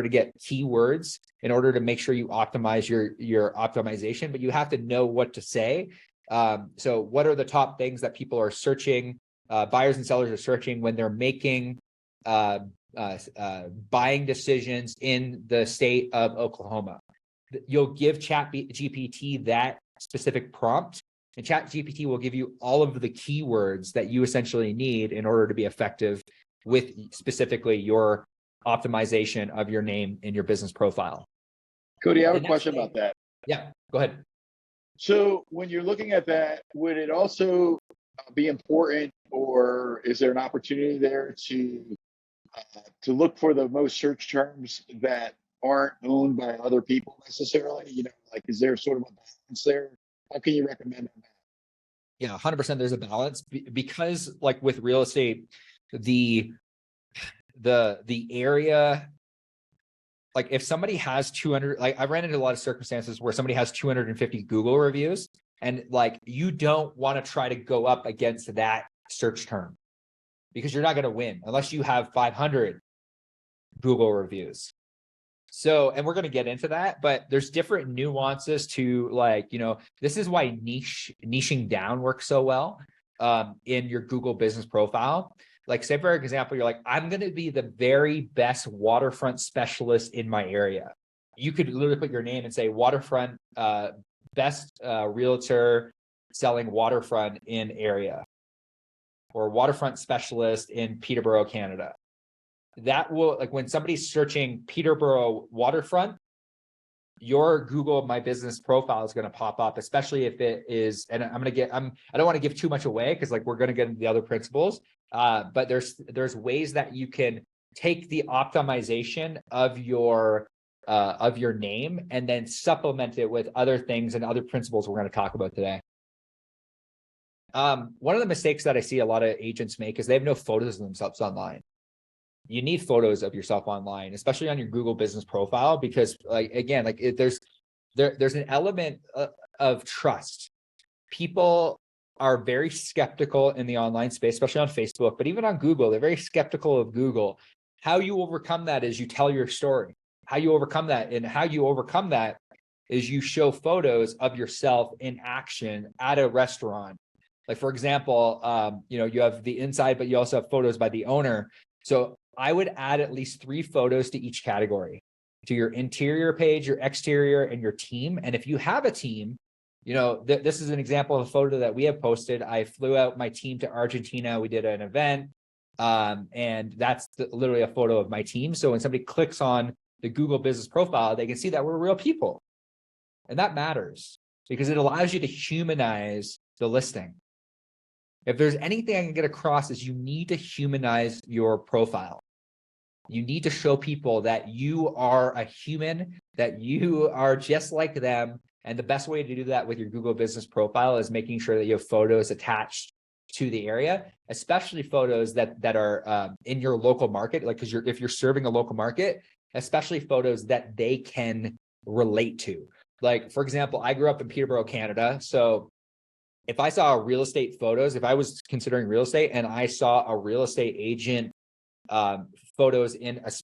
to get keywords, in order to make sure you optimize your optimization, but you have to know what to say. So what are the top things that people are searching, buyers and sellers are searching when they're making buying decisions in the state of Oklahoma? You'll give ChatGPT that specific prompt, and ChatGPT will give you all of the keywords that you essentially need in order to be effective with specifically your optimization of your name in your business profile. Cody, I have a question about that. Yeah, go ahead. So when you're looking at that, would it also be important, or is there an opportunity there to look for the most search terms that aren't owned by other people necessarily? You know, like, is there sort of a balance there? How can you recommend that? Yeah, 100%. There's a balance, because like with real estate, the area, like if somebody has 200, like I've ran into a lot of circumstances where somebody has 250 Google reviews, and like you don't want to try to go up against that search term, because you're not going to win unless you have 500 Google reviews. So, and we're going to get into that, but there's different nuances to, like, you know, this is why niching down works so well in your Google business profile. Like, say, for example, you're like, I'm going to be the very best waterfront specialist in my area. You could literally put your name and say waterfront, best realtor selling waterfront in area, or waterfront specialist in Peterborough, Canada. That will, like, when somebody's searching Peterborough waterfront, your Google My Business profile is going to pop up, especially if it is, and I don't want to give too much away, because like we're going to get into the other principles, but there's ways that you can take the optimization of your name and then supplement it with other things and other principles we're going to talk about today. One of the mistakes that I see a lot of agents make is they have no photos of themselves online. You need photos of yourself online, especially on your Google business profile, because like, again, like there's an element of trust. People are very skeptical in the online space, especially on Facebook, but even on Google, they're very skeptical of Google. How you overcome that is you tell your story. How you overcome that is you show photos of yourself in action at a restaurant. Like, for example, you know, you have the inside, but you also have photos by the owner. So I would add at least 3 photos to each category, to your interior page, your exterior, and your team. And if you have a team, you know, this is an example of a photo that we have posted. I flew out my team to Argentina. We did an event, and that's literally a photo of my team. So when somebody clicks on the Google business profile, they can see that we're real people. And that matters, because it allows you to humanize the listing. If there's anything I can get across, is you need to humanize your profile. You need to show people that you are a human, that you are just like them. And the best way to do that with your Google business profile is making sure that you have photos attached to the area, especially photos that are in your local market. Like, because if you're serving a local market, especially photos that they can relate to. Like, for example, I grew up in Peterborough, Canada. So if I saw real estate photos, if I was considering real estate and I saw a real estate agent photos in